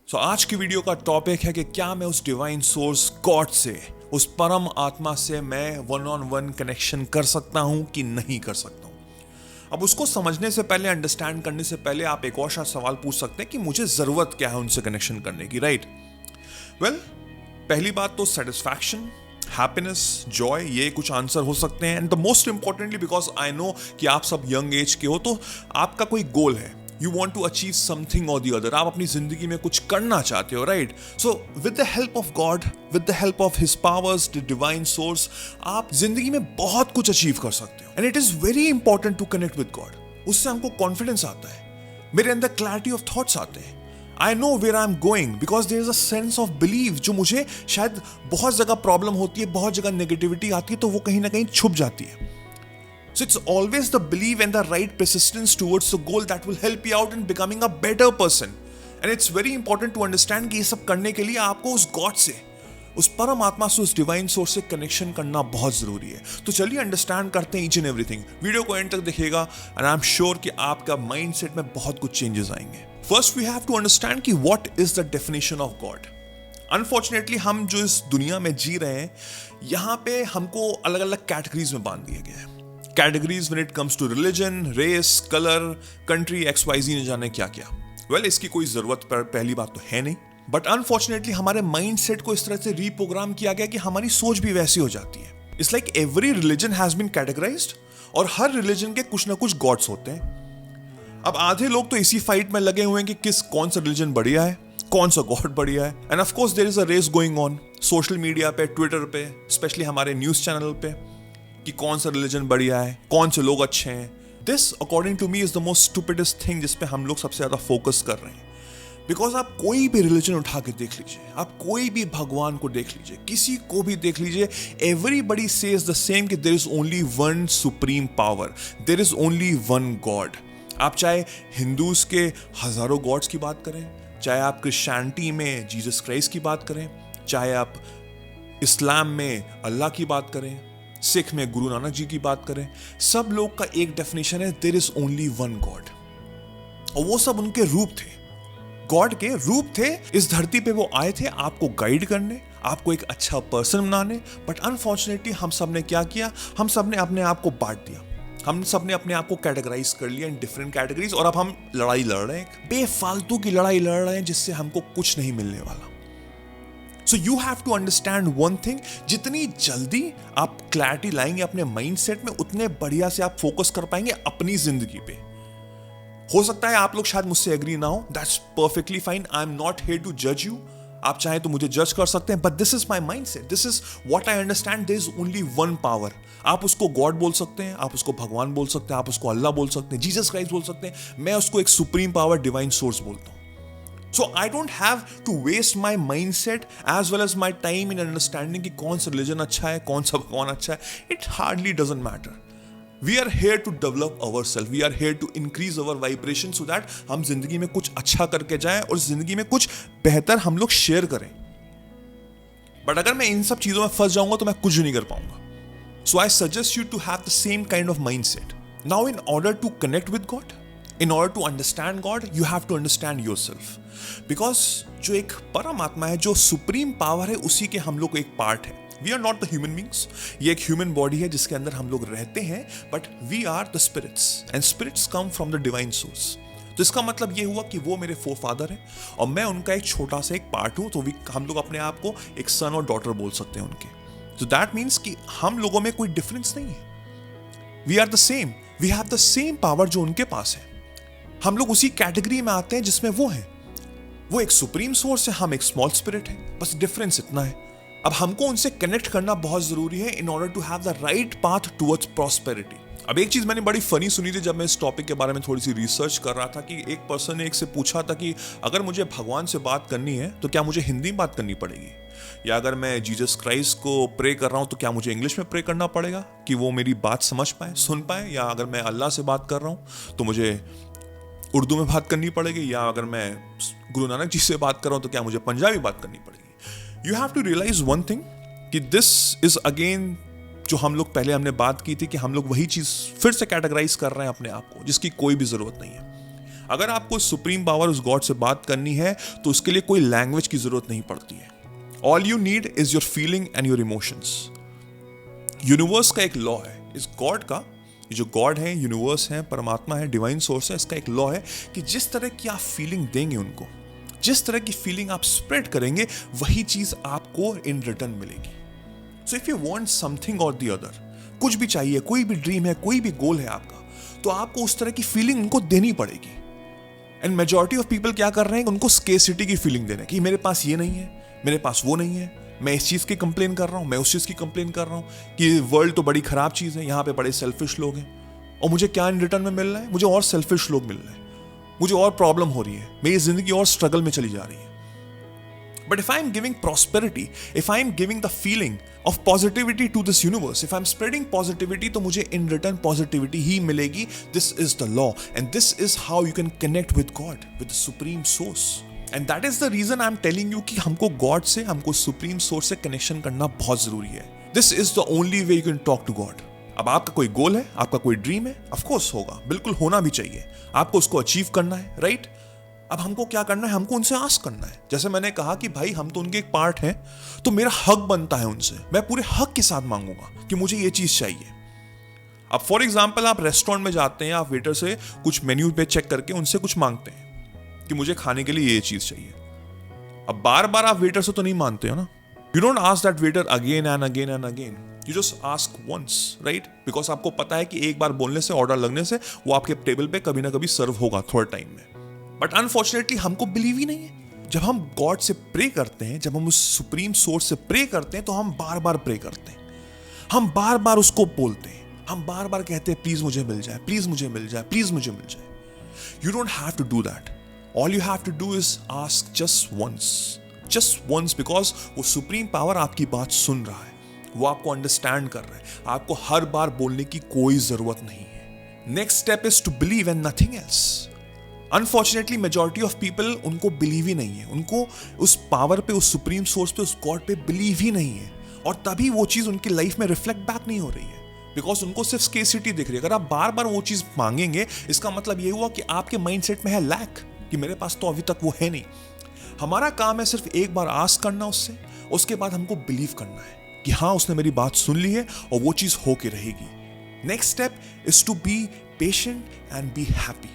सो आज की वीडियो का टॉपिक है कि क्या मैं उस डिवाइन सोर्स गॉड से, उस परम आत्मा से मैं वन ऑन वन कनेक्शन कर सकता हूं कि नहीं कर सकता हूं। अब उसको समझने से पहले, अंडरस्टैंड करने से पहले आप एक और शायद सवाल पूछ सकते हैं कि मुझे जरूरत क्या है उनसे कनेक्शन करने की, राइट? वेल, पहली बात तो सेटिस्फैक्शन, हैप्पीनेस, जॉय, ये कुछ आंसर हो सकते हैं। And the most importantly, because I know कि आप सब यंग एज के हो, तो आपका कोई गोल है, you want to achieve something और द अदर, आप अपनी जिंदगी में कुछ करना चाहते हो, right? So with the help of God, with the help of his powers, the divine source, आप जिंदगी में बहुत कुछ अचीव कर सकते हो। And it is very important to connect with God. उससे हमको कॉन्फिडेंस आता है, मेरे अंदर क्लैरिटी ऑफ थॉट्स आते हैं, I know where I'm going because there is a sense of belief जो मुझे शायद बहुत जगह प्रॉब्लम होती है, बहुत जगह नेगेटिविटी आती है, तो वो कहीं ना कहीं छुप जाती है। So it's always the belief and the right persistence towards the goal that will help you out in becoming a better person. And it's very important to understand कि ये सब करने के लिए आपको उस गॉड से, उस परम आत्मा से, उस डिवाइन सोर्स से कनेक्शन करना बहुत जरूरी है। तो चलिए अंडरस्टैंड करते हैं ईच एंड एवरीथिंग। वीडियो को एंड तक देखिएगा एंड आई एम श्योर कि आपका माइंडसेट में बहुत कुछ चेंजेस आएंगे। First we have to understand कि what is the definition of God. Unfortunately हम जो इस दुनिया में जी रहे हैं, यहाँ पे हमको अलग अलग कैटेगरीज में बांध दिया गया है। Categories when it comes to religion, race, colour, country, XYZ न जाने क्या क्या। वेल, इसकी कोई जरूरत पहली बात तो है नहीं, बट अनफॉर्चुनेटली हमारे माइंडसेट को इस तरह से रीप्रोग्राम किया गया कि हमारी सोच भी वैसी हो जाती है। It's like every religion has been categorised और हर रिलीजन के कुछ ना कुछ गॉड्स होते हैं। अब आधे लोग तो इसी फाइट में लगे हुए हैं कि कौन सा रिलीजन बढ़िया है, कौन सा गॉड बढ़िया है। And of course there is a race going on social media पे, ट्विटर पे, स्पेशली हमारे न्यूज चैनल पे, कि कौन सा रिलीजन बढ़िया है, कौन से लोग अच्छे हैं। This according to me is the most stupidest thing जिस पे हम लोग सबसे ज्यादा फोकस कर रहे हैं। बिकॉज आप कोई भी रिलीजन उठा के देख लीजिए, आप कोई भी भगवान को देख लीजिए, किसी को भी देख लीजिए, एवरीबडी सेज द सेम कि there is only one supreme power, there is only one God. आप चाहे हिंदूज के हजारों गॉड्स की बात करें, चाहे आप क्रिश्चियनिटी में जीसस क्राइस्ट की बात करें, चाहे आप इस्लाम में अल्लाह की बात करें, सिख में गुरु नानक जी की बात करें, सब लोग का एक डेफिनेशन है, there is only one God. और वो सब उनके रूप थे, गॉड के रूप थे। इस धरती पे वो आए थे आपको गाइड करने, आपको एक अच्छा पर्सन बनाने। बट अनफॉर्चुनेटली हम सब ने क्या किया, हम सब ने अपने आप को बांट दिया, हम सब ने अपने आप को कैटेगराइज कर लिया इन डिफरेंट कैटेगरीज, और अब हम लड़ाई लड़ रहे हैं, बेफालतू की लड़ाई लड़ रहे हैं जिससे हमको कुछ नहीं मिलने वाला। So you have to understand one thing, जितनी जल्दी आप क्लैरिटी लाएंगे अपने माइंडसेट में, उतने बढ़िया से आप फोकस कर पाएंगे अपनी जिंदगी पे। हो सकता है आप लोग शायद मुझसे एग्री ना हो, that's perfectly fine, I am not here to जज यू। आप चाहें तो मुझे जज कर सकते हैं, but this is my mindset, this is what I understand. There is only one power. आप उसको गॉड बोल सकते हैं, आप उसको भगवान बोल सकते हैं, आप उसको अल्लाह बोल सकते हैं, जीसस क्राइस्ट बोल सकते हैं, मैं उसको एक सुप्रीम पावर, डिवाइन सोर्स बोलता हूं। So I don't have to waste my mindset as well as my time in understanding कि कौन सा religion अच्छा है, कौन सा भगवान अच्छा है. It hardly doesn't matter. We are here to develop ourselves. We are here to increase our vibration so that हम जिंदगी में कुछ अच्छा करके जाएं और जिंदगी में कुछ बेहतर हम लोग शेयर करें. बट अगर मैं इन सब चीजों में फंस जाऊंगा तो मैं कुछ नहीं कर पाऊंगा. So I suggest you to have the same kind of mindset. Now in order to connect with God, in order to understand God, you have to understand yourself. Because जो एक परमात्मा है, जो सुप्रीम पावर है, उसी के हम लोग एक पार्ट है. We are not the human beings. ये एक ह्यूमन बॉडी है जिसके अंदर हम लोग रहते हैं, but we are the spirits and spirits come from the divine source. तो इसका मतलब ये हुआ कि वो मेरे फोरफादर हैं और मैं उनका एक छोटा सा एक पार्ट हूं. तो हम लोग अपने आप को एक सन और डॉटर बोल सकते हैं उनके. तो दैट मीन्स कि हम लोगों में कोई डिफरेंस नहीं है. We are the same. We have the same power जो उनके पास है. हम लोग उसी कैटेगरी में आते हैं जिसमें वो है. वो एक सुप्रीम सोर्स है, हम एक स्मॉल स्पिरिट है. बस डिफरेंस इतना है. अब हमको उनसे कनेक्ट करना बहुत जरूरी है in order to have the right path towards prosperity. अब एक चीज मैंने बड़ी फनी सुनी थी जब मैं इस टॉपिक के बारे में थोड़ी सी रिसर्च कर रहा था कि एक पर्सन ने एक से पूछा था कि अगर मुझे भगवान से बात करनी है तो क्या मुझे हिंदी में बात करनी पड़ेगी, या अगर मैं जीसस क्राइस्ट को प्रे कर रहा हूं तो क्या मुझे इंग्लिश में प्रे करना पड़ेगा कि वो मेरी बात समझ पाए, सुन पाए, या अगर मैं अल्लाह से बात कर रहा हूं तो मुझे उर्दू में बात करनी पड़ेगी, या अगर मैं गुरु नानक जी से बात कर रहा हूं तो क्या मुझे पंजाबी बात करनी पड़ेगी. You have to realise one thing कि दिस इज अगेन जो हम लोग पहले हमने बात की थी कि हम लोग वही चीज फिर से कैटेगराइज कर रहे हैं अपने आप को, जिसकी कोई भी जरूरत नहीं है. अगर आपको सुप्रीम पावर उस गॉड से बात करनी है तो उसके लिए कोई लैंग्वेज की जरूरत नहीं पड़ती है. All you need is your feeling and your emotions. Universe का एक लॉ है, इस गॉड का, जो गॉड है, यूनिवर्स है, परमात्मा है, डिवाइन सोर्स है, इसका एक लॉ है कि जिस तरह की आप फीलिंग देंगे उनको, जिस तरह की फीलिंग आप स्प्रेड करेंगे, वही चीज आपको इन रिटर्न मिलेगी. So if you want something और द अदर, कुछ भी चाहिए, कोई भी ड्रीम है, कोई भी गोल है आपका, तो आपको उस तरह की फीलिंग उनको देनी पड़ेगी. एंड मेजॉरिटी ऑफ पीपल क्या कर रहे हैं, उनको स्केसिटी की फीलिंग दे रहे हैं कि मेरे पास ये नहीं है, मेरे पास वो नहीं है, मैं इस चीज की कंप्लेन कर रहा हूं, मैं उस चीज की कंप्लेन कर रहा हूं कि वर्ल्ड तो बड़ी खराब चीज है, यहां पे बड़े सेल्फिश लोग हैं, और मुझे क्या इन रिटर्न में मिल रहा है, मुझे और सेल्फिश लोग मिल रहे हैं, मुझे और प्रॉब्लम हो रही है, मेरी जिंदगी और स्ट्रगल में चली जा रही है. But if I am giving prosperity, if I am giving the feeling of positivity to this universe, if I am spreading positivity, तो मुझे in return positivity ही मिलेगी. This is the law, and this is how you can connect with God, with the supreme source. And that is the reason I am telling you कि हमको God से, हमको supreme source से connection करना बहुत जरूरी है. This is the only way you can talk to God. अब आपका कोई गोल है, आपका कोई ड्रीम है, ऑफ कोर्स होगा, बिल्कुल होना भी चाहिए, आपको उसको अचीव करना है, राइट? अब हमको क्या करना है, हमको उनसे आस्क करना है. जैसे मैंने कहा कि भाई हम तो उनके एक पार्ट हैं, तो मेरा हक बनता है उनसे, मैं पूरे हक के साथ मांगूंगा कि मुझे ये चीज चाहिए. अब फॉर एग्जाम्पल आप रेस्टोरेंट में जाते हैं, आप वेटर से कुछ मेन्यू पे चेक करके उनसे कुछ मांगते हैं कि मुझे खाने के लिए ये चीज चाहिए. अब बार बार आप वेटर से तो नहीं मांगते हो ना. You don't ask that waiter again and again and again, you just ask once, right? Because आपको पता है कि एक बार बोलने से, ऑर्डर लगने से वो आपके टेबल पे कभी ना कभी सर्व होगा थोड़े टाइम में. बट अनफॉर्चुनेटली हमको बिलीव ही नहीं है. जब हम गॉड से प्रे करते हैं, जब हम उस सुप्रीम सोर्स से प्रे करते हैं, तो हम बार बार प्रे करते हैं, हम बार बार उसको बोलते हैं, हम बार बार कहते हैं प्लीज मुझे मिल जाए, प्लीज मुझे मिल जाए, प्लीज मुझे मिल जाए. You don't have to do that. All you have to do is ask just once, because वो सुप्रीम पावर आपकी बात सुन रहा है, वो आपको अंडरस्टैंड कर रहा है, आपको हर बार बोलने की कोई जरूरत नहीं है. Next step is to believe and nothing else. Unfortunately majority of people, उनको बिलीव ही नहीं है, उनको उस पावर पे, उस सुप्रीम सोर्स पे, उस गॉड पे बिलीव ही नहीं है, और तभी वो चीज उनकी लाइफ में रिफ्लेक्ट बैक नहीं हो रही है, बिकॉज उनको सिर्फ स्केसिटी दिख रही है. अगर आप बार बार वो चीज मांगेंगे, इसका मतलब ये हुआ कि आपके माइंडसेट में है लैक, कि मेरे पास तो अभी तक वो है नहीं. हमारा काम है सिर्फ एक बार आस्क करना उससे, उसके बाद हमको बिलीव करना है कि हाँ उसने मेरी बात सुन ली है और वो चीज हो के रहेगी. Next step is to be patient and be happy.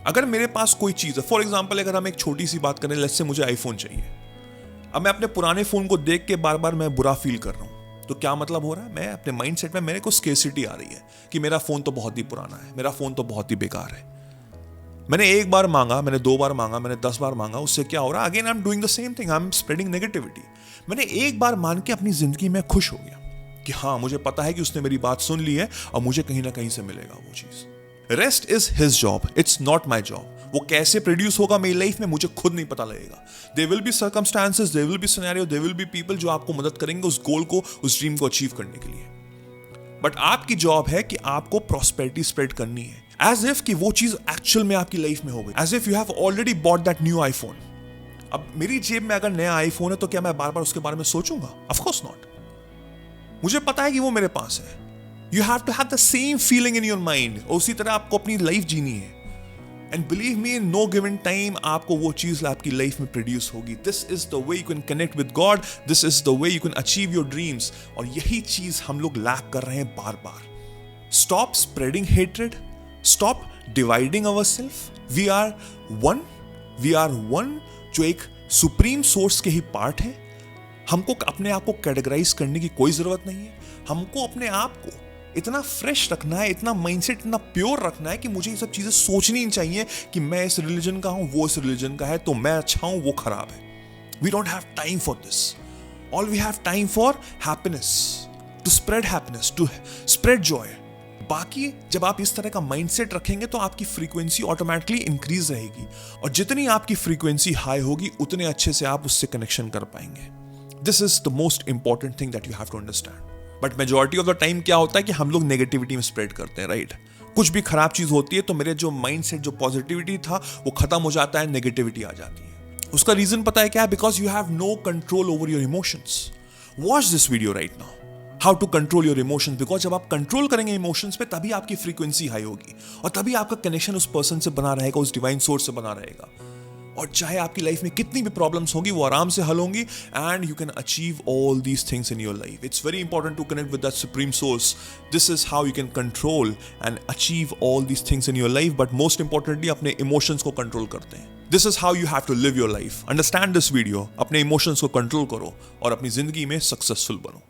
अगर मेरे पास कोई चीज है, फॉर एग्जाम्पल अगर हम एक छोटी सी बात करें, लेट्स से मुझे आईफोन चाहिए. अब मैं अपने पुराने फोन को देख के बार बार मैं बुरा फील कर रहा हूं, तो क्या मतलब हो रहा है, मैं अपने माइंडसेट में मेरे को स्केसिटी आ रही है कि मेरा फोन तो बहुत ही पुराना है, मेरा फोन तो बहुत ही बेकार है. मैंने एक बार मांगा, मैंने 2 बार मांगा, मैंने 10 बार मांगा, उससे क्या हो रहा है, again I am doing the same thing, I am spreading negativity. मैंने एक बार मान के अपनी जिंदगी में खुश हो गया कि हाँ मुझे पता है कि उसने मेरी बात सुन ली है और मुझे कहीं ना कहीं से मिलेगा वो चीज. Rest is his job, it's not my job. वो कैसे प्रोड्यूस होगा मेरी लाइफ में मुझे खुद नहीं पता लगेगा. There will be circumstances, there will be scenario, there will be people जो आपको मदद करेंगे उस गोल को, उस ड्रीम को अचीव करने के लिए. बट आपकी जॉब है कि आपको प्रॉस्पेरिटी स्प्रेड करनी है, एज इफ कि वो चीज एक्चुअल में आपकी लाइफ में हो गई, as if you have already bought that new iPhone. अब मेरी जेब में अगर नया आईफोन है तो क्या मैं बार बार उसके बारे में सोचूंगा? Of course not. मुझे पता है कि वो मेरे पास है. You have to have the same feeling in your mind, और उसी तरह आपको अपनी लाइफ जीनी है. And believe me, in no given time आपको वो चीज आपकी लाइफ में प्रोड्यूस होगी. This is the way you can connect with God, this is the way you can achieve your dreams. और यही चीज हम लोग लैक कर रहे हैं बार बार. Stop spreading hatred, stop dividing ourselves. We are one, जो एक सुप्रीम सोर्स के ही पार्ट है. हमको अपने आप को कैटेगराइज करने की कोई जरूरत नहीं है. हमको अपने आप को इतना फ्रेश रखना है, इतना माइंडसेट इतना प्योर रखना है कि मुझे ये सब चीजें सोचनी नहीं चाहिए कि मैं इस रिलीजन का हूं, वो इस रिलीजन का है, तो मैं अच्छा हूं, वो खराब है. We don't have time for this. All we have time for happiness, to spread happiness, to spread joy. बाकी जब आप इस तरह का माइंडसेट रखेंगे तो आपकी फ्रीक्वेंसी ऑटोमेटिकली इंक्रीज रहेगी, और जितनी आपकी फ्रीक्वेंसी हाई होगी उतने अच्छे से आप उससे कनेक्शन कर पाएंगे. This is the most important thing that you have to understand. But majority of the time क्या होता है कि हम लोग नेगेटिविटी में स्प्रेड करते हैं, राइट? कुछ भी खराब चीज होती है तो मेरे जो माइंडसेट, जो पॉजिटिविटी था वो खत्म हो जाता है, नेगेटिविटी आ जाती है. उसका रीजन पता है क्या है? Because you have no control over your emotions. Watch this video right now. How to control your emotions, because जब आप कंट्रोल करेंगे इमोशंस पे तभी आपकी फ्रीक्वेंसी हाई होगी और तभी आपका कनेक्शन उस पर्सन से बना रहेगा, उस डिवाइन सोर्स से बना रहेगा। और चाहे आपकी लाइफ में कितनी भी प्रॉब्लम्स होंगी वो आराम से हल होंगी and you can achieve all these things in your life. It's very important to connect with that supreme source. This is how you can control and achieve all these things in your life, but most importantly अपने emotions को control करते हैं। This is how you have to live your life. Understand this video, अपने emotions को control करो और अपनी जिंदगी में सक्सेसफुल बनो।